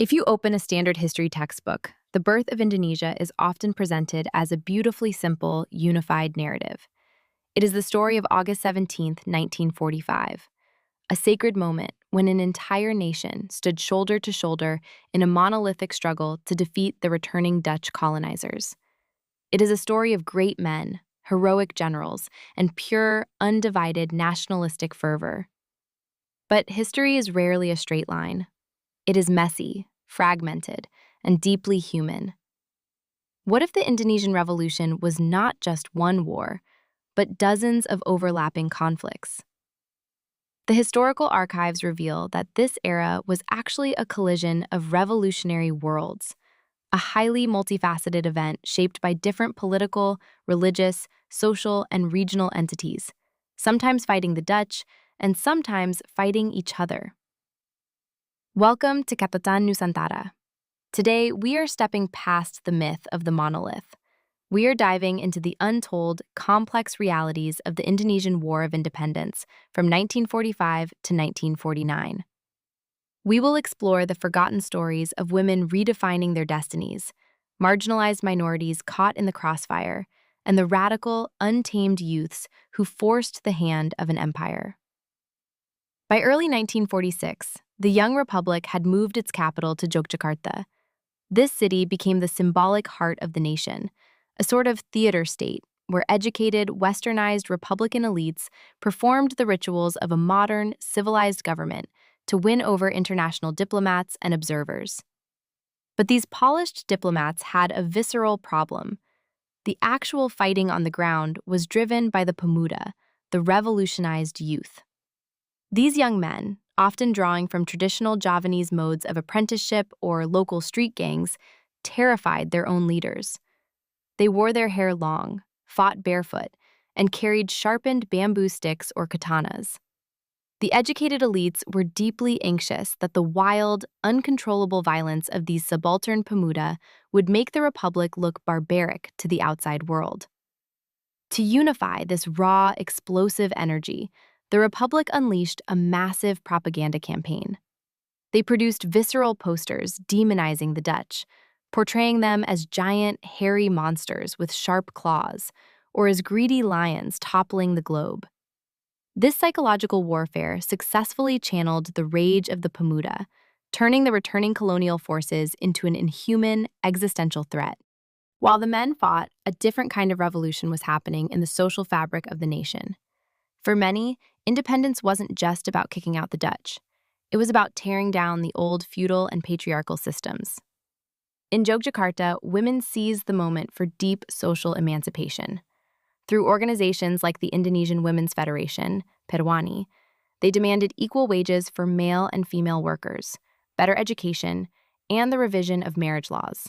If you open a standard history textbook, the birth of Indonesia is often presented as a beautifully simple, unified narrative. It is the story of August 17th, 1945, a sacred moment when an entire nation stood shoulder to shoulder in a monolithic struggle to defeat the returning Dutch colonizers. It is a story of great men, heroic generals, and pure, undivided nationalistic fervor. But history is rarely a straight line. It is messy, fragmented, and deeply human. What if the Indonesian Revolution was not just one war, but dozens of overlapping conflicts? The historical archives reveal that this era was actually a collision of revolutionary worlds, a highly multifaceted event shaped by different political, religious, social, and regional entities, sometimes fighting the Dutch and sometimes fighting each other. Welcome to Catatan Nusantara. Today, we are stepping past the myth of the monolith. We are diving into the untold, complex realities of the Indonesian War of Independence from 1945 to 1949. We will explore the forgotten stories of women redefining their destinies, marginalized minorities caught in the crossfire, and the radical, untamed youths who forced the hand of an empire. By early 1946, the young republic had moved its capital to Yogyakarta. This city became the symbolic heart of the nation, a sort of theater state where educated, westernized Republican elites performed the rituals of a modern, civilized government to win over international diplomats and observers. But these polished diplomats had a visceral problem. The actual fighting on the ground was driven by the Pemuda, the revolutionized youth. These young men, often drawing from traditional Javanese modes of apprenticeship or local street gangs, terrified their own leaders. They wore their hair long, fought barefoot, and carried sharpened bamboo sticks or katanas. The educated elites were deeply anxious that the wild, uncontrollable violence of these subaltern Pemuda would make the republic look barbaric to the outside world. To unify this raw, explosive energy, the Republic unleashed a massive propaganda campaign. They produced visceral posters demonizing the Dutch, portraying them as giant, hairy monsters with sharp claws, or as greedy lions toppling the globe. This psychological warfare successfully channeled the rage of the Pemuda, turning the returning colonial forces into an inhuman, existential threat. While the men fought, a different kind of revolution was happening in the social fabric of the nation. For many, independence wasn't just about kicking out the Dutch. It was about tearing down the old feudal and patriarchal systems. In Yogyakarta, women seized the moment for deep social emancipation. Through organizations like the Indonesian Women's Federation, Perwani, they demanded equal wages for male and female workers, better education, and the revision of marriage laws.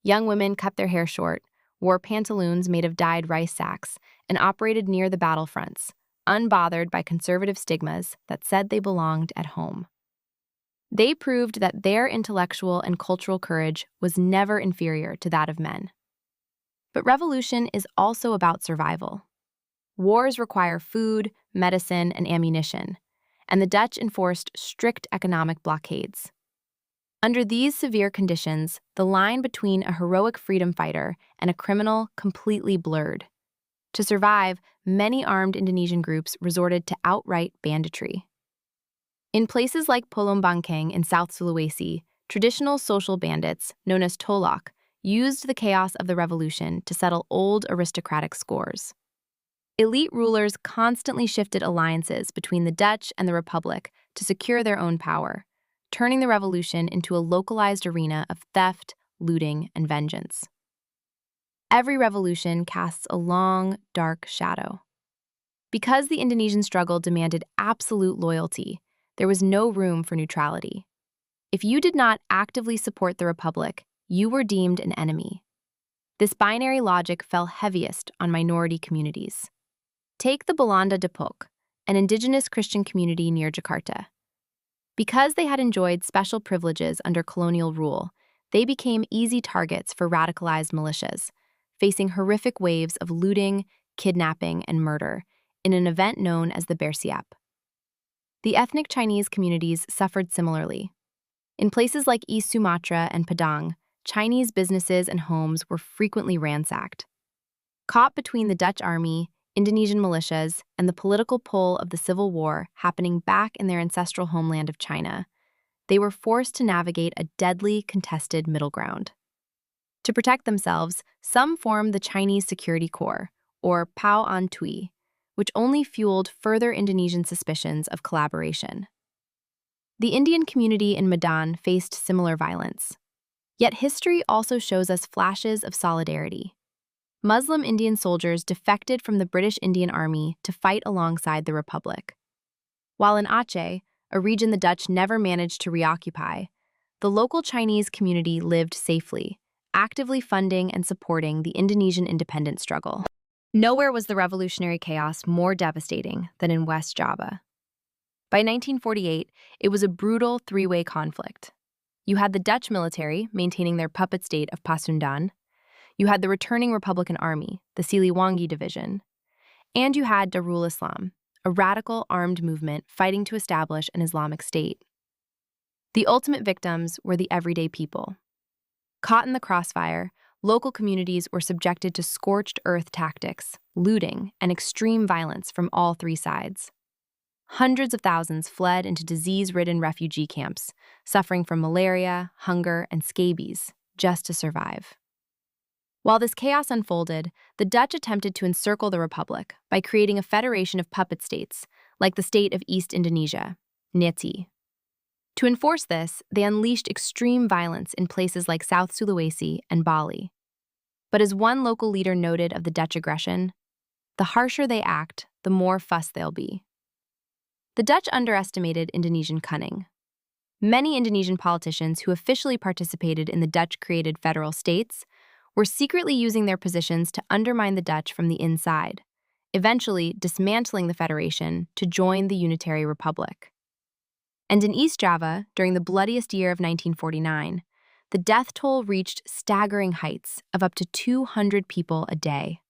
Young women cut their hair short, wore pantaloons made of dyed rice sacks, and operated near the battlefronts, unbothered by conservative stigmas that said they belonged at home. They proved that their intellectual and cultural courage was never inferior to that of men. But revolution is also about survival. Wars require food, medicine, and ammunition, and the Dutch enforced strict economic blockades. Under these severe conditions, the line between a heroic freedom fighter and a criminal completely blurred. To survive, many armed Indonesian groups resorted to outright banditry. In places like Bangkeng in South Sulawesi, traditional social bandits, known as tolak, used the chaos of the revolution to settle old aristocratic scores. Elite rulers constantly shifted alliances between the Dutch and the Republic to secure their own power, turning the revolution into a localized arena of theft, looting, and vengeance. Every revolution casts a long, dark shadow. Because the Indonesian struggle demanded absolute loyalty, there was no room for neutrality. If you did not actively support the Republic, you were deemed an enemy. This binary logic fell heaviest on minority communities. Take the Belanda Depok, an indigenous Christian community near Jakarta. Because they had enjoyed special privileges under colonial rule, they became easy targets for radicalized militias, facing horrific waves of looting, kidnapping, and murder in an event known as the Bersiap. The ethnic Chinese communities suffered similarly. In places like East Sumatra and Padang, Chinese businesses and homes were frequently ransacked. Caught between the Dutch army, Indonesian militias, and the political pull of the Civil War happening back in their ancestral homeland of China, they were forced to navigate a deadly, contested middle ground. To protect themselves, some formed the Chinese Security Corps, or Pao An Tui, which only fueled further Indonesian suspicions of collaboration. The Indian community in Medan faced similar violence. Yet history also shows us flashes of solidarity. Muslim Indian soldiers defected from the British Indian Army to fight alongside the Republic. While in Aceh, a region the Dutch never managed to reoccupy, the local Chinese community lived safely, actively funding and supporting the Indonesian independence struggle. Nowhere was the revolutionary chaos more devastating than in West Java. By 1948, it was a brutal three-way conflict. You had the Dutch military maintaining their puppet state of Pasundan, you had the returning Republican Army, the Siliwangi Division, and you had Darul Islam, a radical armed movement fighting to establish an Islamic state. The ultimate victims were the everyday people. Caught in the crossfire, local communities were subjected to scorched earth tactics, looting, and extreme violence from all three sides. Hundreds of thousands fled into disease-ridden refugee camps, suffering from malaria, hunger, and scabies, just to survive. While this chaos unfolded, the Dutch attempted to encircle the Republic by creating a federation of puppet states, like the state of East Indonesia, Neti. To enforce this, they unleashed extreme violence in places like South Sulawesi and Bali. But as one local leader noted of the Dutch aggression, the harsher they act, the more fuss there'll be. The Dutch underestimated Indonesian cunning. Many Indonesian politicians who officially participated in the Dutch-created federal states were secretly using their positions to undermine the Dutch from the inside, eventually dismantling the federation to join the Unitary Republic. And in East Java, during the bloodiest year of 1949, the death toll reached staggering heights of up to 200 people a day.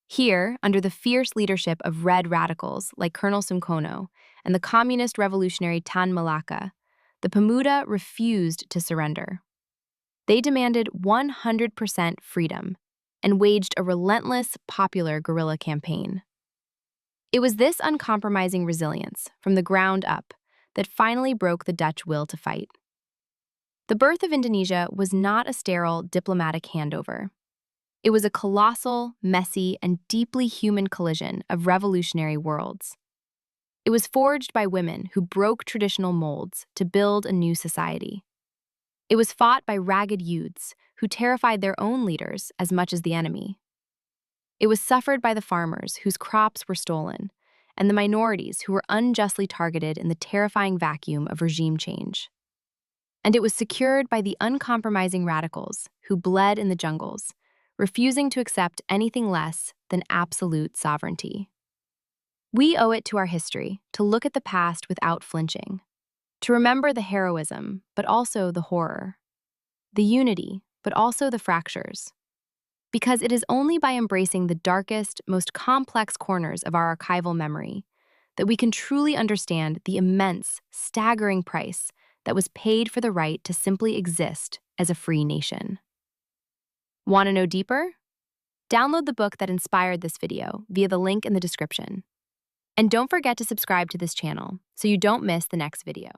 Here, under the fierce leadership of red radicals like Colonel Sungkono and the communist revolutionary Tan Malaka, the Pemuda refused to surrender. They demanded 100% freedom and waged a relentless popular guerrilla campaign. It was this uncompromising resilience, from the ground up, that finally broke the Dutch will to fight. The birth of Indonesia was not a sterile diplomatic handover. It was a colossal, messy, and deeply human collision of revolutionary worlds. It was forged by women who broke traditional molds to build a new society. It was fought by ragged youths who terrified their own leaders as much as the enemy. It was suffered by the farmers whose crops were stolen, and the minorities who were unjustly targeted in the terrifying vacuum of regime change. And it was secured by the uncompromising radicals who bled in the jungles, refusing to accept anything less than absolute sovereignty. We owe it to our history to look at the past without flinching, to remember the heroism, but also the horror, the unity, but also the fractures. Because it is only by embracing the darkest, most complex corners of our archival memory that we can truly understand the immense, staggering price that was paid for the right to simply exist as a free nation. Want to know deeper? Download the book that inspired this video via the link in the description. And don't forget to subscribe to this channel so you don't miss the next video.